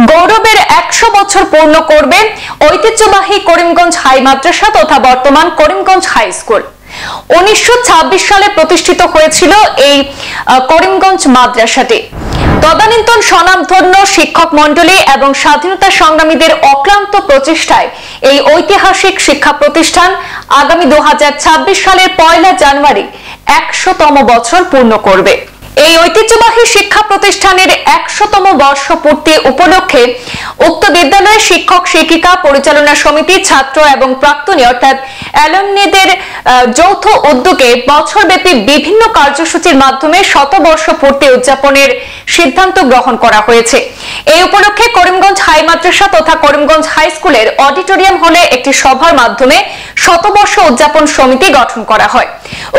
গৌরবের 100 বছর পূর্ণ করবে ঐতিহ্যবাহী করিমগঞ্জ হাই মাদ্রাসা তথা বর্তমান করিমগঞ্জ হাই স্কুল। 1926 সালে প্রতিষ্ঠিত হয়েছিল এই করিমগঞ্জ মাদ্রাসাটি। তদানীন্তন স্বনামধন্য শিক্ষক মন্ডলী এবং স্বাধীনতা সংগ্রামীদের অক্লান্ত প্রচেষ্টায় এই ঐতিহাসিক শিক্ষা প্রতিষ্ঠান আগামী 2026 সালের 1 জানুয়ারি 100তম বছর পূর্ণ করবে। এই ঐতিহ্যবাহী শিক্ষা প্রতিষ্ঠানের 100তম বর্ষ পূর্তি উপলক্ষে উক্ত বিদ্যালয়ের শিক্ষক শিক্ষিকা পরিচালনা সমিতি ছাত্র এবং প্রাক্তনী অর্থাৎ অ্যালুমনিদের যৌথ উদ্যোগে বছরব্যাপী বিভিন্ন কার্যসূচির মাধ্যমে শতবর্ষ পূর্তি উদযাপনের সিদ্ধান্ত গ্রহণ করা হয়েছে। এই উপলক্ষে করিমগঞ্জ হাই মাদ্রাসা তথা করিমগঞ্জ হাই স্কুলের অডিটোরিয়াম হলে একটি সভার মাধ্যমে শতবর্ষ উদযাপন সমিতি গঠন করা হয়।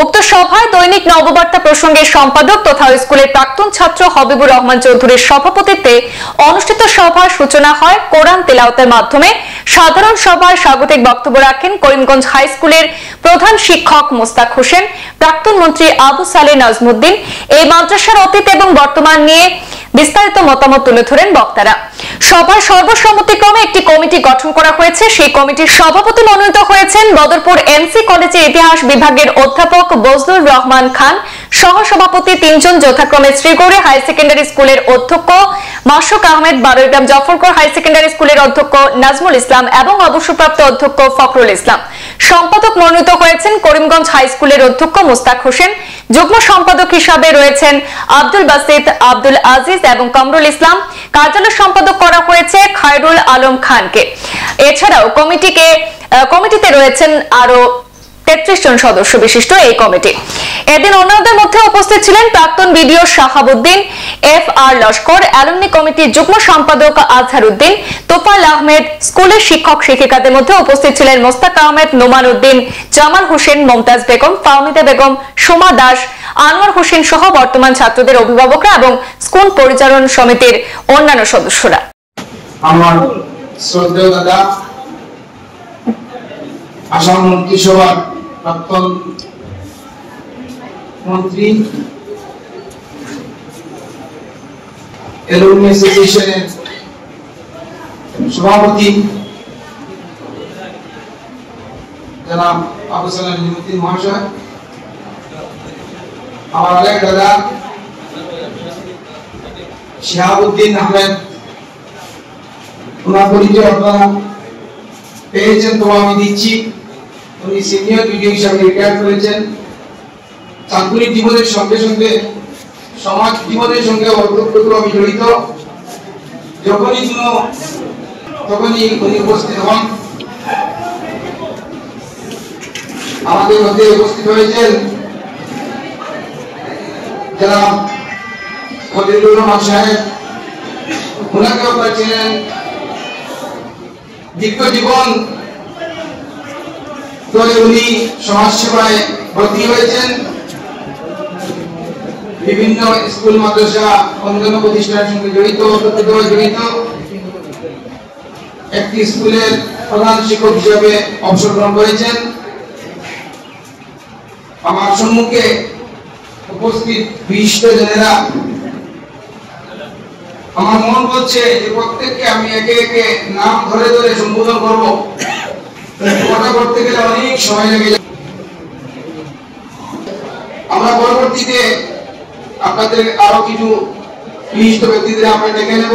উক্ত সভায় দৈনিক নববার্তা প্রসঙ্গের সম্পাদক তথা স্কুলের প্রাক্তন ছাত্র হবিবুর রহমান চৌধুরীর সভাপতিত্বে অনুষ্ঠিত সভার সূচনা হয় কোরআন তেলাওয়াতের মাধ্যমে। সাধারণ সভায় স্বাগতিক বক্তব্য রাখেন করিমগঞ্জ হাই স্কুলের প্রধান শিক্ষক মোস্তাক হোসেন, প্রাক্তন মন্ত্রী আবু সালে নাজমুদ্দিন। এই মাদ্রাসার অতীত এবং বর্তমান নিয়ে বিস্তারিত মতামত তুলে ধরেন বক্তারা। সভায় সর্বসম্মতিক্রমে একটি কমিটি গঠন করা হয়েছে। সেই কমিটির সভাপতি মনোনীত হয়েছেন বদরপুর এমসি কলেজের ইতিহাস বিভাগের অধ্যাপক বজলুর রহমান খান। সহসভাপতি 3 জন যথাক্রমে শ্রীগৌরী হাই সেকেন্ডারি স্কুলের অধ্যক্ষ মাসুক আহমেদ, বারুইগ্রাম জাফরকর হাই সেকেন্ডারি স্কুলের অধ্যক্ষ নাজমুল ইসলাম এবং অবসরপ্রাপ্ত অধ্যক্ষ ফখরুল ইসলাম। সম্পাদক মনোনীত হয়েছেন করিমগঞ্জ হাই স্কুলের অধ্যক্ষ মোস্তাক হোসেন। যুগ্ম সম্পাদক হিসাবে রয়েছেন আব্দুল বাসিত, আব্দুল আজিজ এবং কামরুল ইসলাম। কার্যালয় সম্পাদক করা হয়েছে খায়রুল আলম খানকে। এছাড়াও কমিটিতে রয়েছেন আরো 33 জন সদস্য বিশিষ্ট এই কমিটি। এদিন অন্যদের মধ্যে উপস্থিত ছিলেন প্রাক্তন BDO Shahabuddin, FR Laskar, alumni কমিটির যুগ্ম সম্পাদক আজহারউদ্দিন, তোফায়েল আহমেদ। স্কুলের শিক্ষক শিক্ষিকাদের মধ্যে উপস্থিত ছিলেন মোস্তাক আহমেদ, নোমান উদ্দিন, জামাল হোসেন, মমতাজ বেগম, ফাহমিদা বেগম, সোমা দাস, আনোয়ার হোসেন সহ বর্তমান ছাত্রদের অভিভাবকরা এবং স্কুল পরিচালন সমিতির অন্যান্য সদস্যরা। আমার শ্রদ্ধেয় দাদা আসাম মন্ত্রিসভার প্রাক্তন মন্ত্রী, অ্যালুমনি অ্যাসোসিয়েশনের সভাপতি জনাব আবু সালে নাজমুদ্দিন মহাশয়, আমার আরেক দাদা শাহাবুদ্দিন আহমেদ, ওনার পরিচয় আপনারা পেয়েছেন, তো আমি দিচ্ছি। উনি সিনিয়র বিডিও হিসাবে রিটায়ার করেছেন। চাকরির জীবনের সঙ্গে সঙ্গে সমাজ জীবনের সঙ্গে ওতপ্রোতভাবে জড়িত। তখনই উনি উপস্থিত হন। আমাদের মধ্যে উপস্থিত হয়েছেন যারা ফজলুর রহমান সাহেব, ওনাকে আপনারা চেনেন। দীর্ঘ জীবন ধরে উনি সমাজ সেবায় ভর্তি হয়েছেন। বিভিন্ন স্কুল মাদ্রাসা অন্যান্য প্রতিষ্ঠানের সঙ্গে জড়িত। একটি স্কুলের প্রধান শিক্ষক হিসেবে অবসর গ্রহণ করেছেন। আমার সম্মুখে উপস্থিত বিশিষ্ট জনেরা, আমার মন বলছে যে প্রত্যেককে আমি একে একে নাম ধরে ধরে সম্বোধন করব। কথা করতে গেলে অনেক সময় লেগে যাবে। আমরা পরবর্তীতে আপনাদের আরো কিছু বিশিষ্ট ব্যক্তিদের আমরা ডেকে নেব,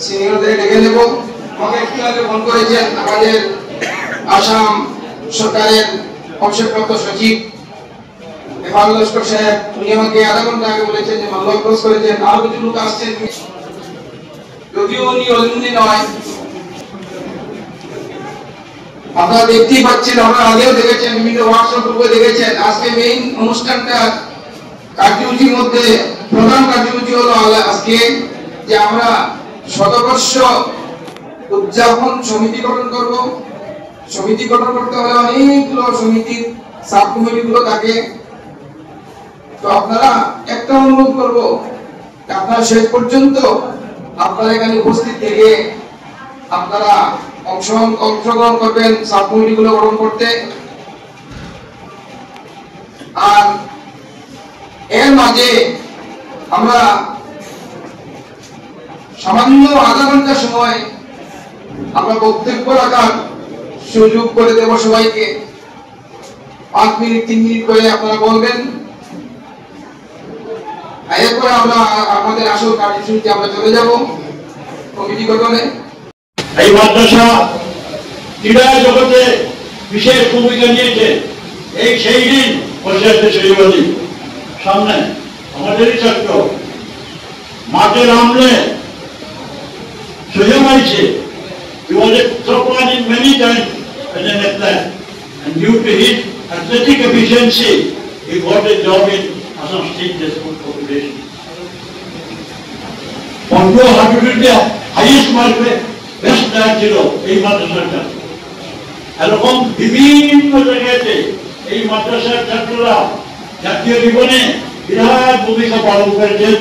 সিনিয়রদের ডেকে নেব। আমাকে একটু আগে ফোন করেছেন আমাদের আসাম সরকারের অবসরপ্রাপ্ত সচিব FR লস্কর সাহেব। উনি আমাকে আধা ঘন্টা আগে বলেছেন যে মাল্লা ক্রস করেছেন, আরো কিছু লোক আসছেন। যদিও উনি অলুমনি নয়, আপনারা দেখতেই পাচ্ছেন, আপনারা আগেও দেখেছেন, বিভিন্ন ওয়ার্কশপ গ্রুপে দেখেছেন। আজকে মেইন অনুষ্ঠানটা কার্যসূচির মধ্যে প্রধান কার্যসূচি হলো আজকে যে আমরা শতবর্ষ উদযাপন সমিতি গঠন করব। সমিতি গঠন করতে হলে অনেকগুলো সমিতির সাব কমিটিগুলো থাকে। তো আপনারা একটা অনুরোধ করবো, আপনারা শেষ পর্যন্ত আপনারা এখানে উপস্থিত থেকে আপনারা অংশগ্রহণ করবেন সাব কমিটিগুলো গঠন করতে। আর এর মাঝে আমরা সামান্য আধা ঘন্টা সময় আমরা বক্তব্য রাখার সুযোগ করে দেব সবাইকে। 5 মিনিট 3 মিনিট করে আপনারা বলবেন, এরপরে আমরা আমাদের আসল কার্যসূচিতে আমরা চলে যাব কমিটি গঠনে। এই মাদ্রাসা ক্রীড়া জগতে বিশেষ ভূমিকা নিয়েছে। এই সেই দিন বসে আছে সৈয়দী সামনে আমাদেরই ছাত্র মাঠে নামলে সোজা মাইছে। He was a top one in many times as an athlete, and due to his athletic efficiency, he got a job in Assam State Sport Corporation. Pongo Hatututia, highest mark, best player ছিল এই মাদ্রাসাটা। এরকম বিভিন্ন জায়গাতে এই মাদ্রাসার ছাত্ররা জাতীয় জীবনে বিরাট ভূমিকা পালন করেছেন।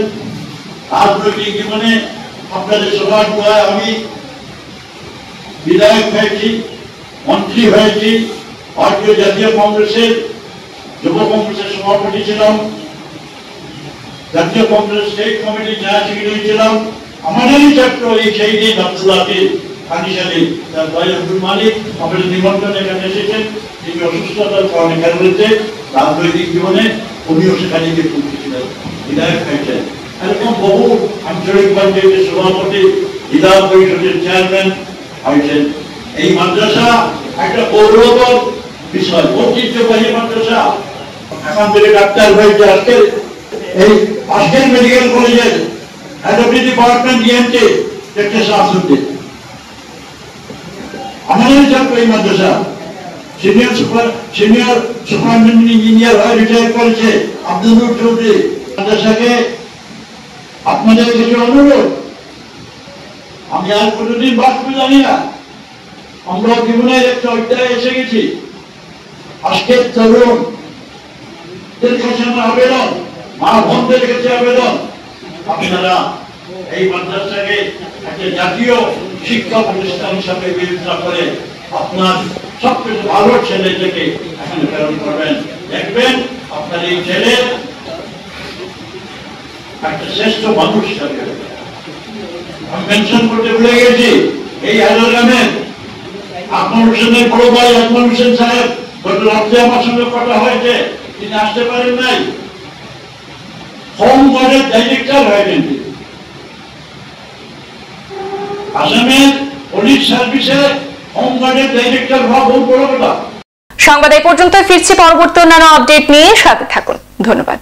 রাজনৈতিক জীবনে আপনাদের সবার দোয়ায় আমি বিধায়ক হয়েছি, মন্ত্রী হয়েছি, ভারতীয় জাতীয় কংগ্রেসের যুব কংগ্রেসের সভাপতি ছিলাম, জাতীয় কংগ্রেস স্টেট কমিটির জেনারেল সেক্রেটারি ছিলাম। আমাদেরই ছাত্র এই সেই দিন আব্দুল্লাহ আনিসালি তার ভাই আব্দুল মালিক আমাদের নিমন্ত্রণে এখানে এসেছেন। তিনি অসুস্থতার কারণে খেলতে রাজনৈতিক জীবনে উনিও সেখানে গিয়ে পৌঁছেছিলেন, বিধায়ক হয়েছেন। এরকম বহু আঞ্চলিক পঞ্চায়েতের সভাপতি, বিধান পরিষদের চেয়ারম্যান হয়েছেন। এই মাদ্রাসা একটা গৌরব বিষয়, ঐতিহ্যবাহী মাদ্রাসা। এখান থেকে ডাক্তার হয়েছে আজকের মেডিকেল কলেজের অ্যাডমিনিস্ট্রেটিভ ডিপার্টমেন্ট ডিএমটি ডক্টর শাহসুদ্দিন আমাদের ছাত্র। এই মাদ্রাসা সিনিয়র সুপারিনটেন্ডেন্ট ইঞ্জিনিয়ার হয়ে রিটায়ার করেছে আব্দুল নূর চৌধুরী। মাদ্রাসাকে আপনাদের কিছু অনুরোধ, আমি আর কোনোদিন বাঁচবো জানি না, আমরা জীবনের একটা অধ্যায় এসে গেছি। আজকের তরুণদের কাছে আমার আবেদন, মা বোনদের কাছে আবেদন, আপনারা এই মাদ্রাসাকে একটা জাতীয় শিক্ষা প্রতিষ্ঠান হিসাবে বিবেচনা করে আপনার সবচেয়ে ভালো ছেলেটাকে এখানে প্রেরণ করবেন। দেখবেন আপনার এই ছেলে একটা শ্রেষ্ঠ মানুষ হিসাবে। আমি মেনশন করতে ভুলে গেছি, এই হাজারগ্রামের আকমল হোসেনের বড় ভাই আকমল হোসেন সাহেব গত রাত্রে আমার সঙ্গে কথা হয়েছে, তিনি আসতে পারেন নাই। হোম গার্ডের ডাইরেক্টর হয়েছেন। আসামের পুলিশ সার্ভিসে হোম গার্ডের ডাইরেক্টর হওয়া বহু বড় কথা। সংবাদ এই পর্যন্ত, ফিরছি পরবর্তী অন্যান্য আপডেট নিয়ে, সাথে থাকুন। ধন্যবাদ।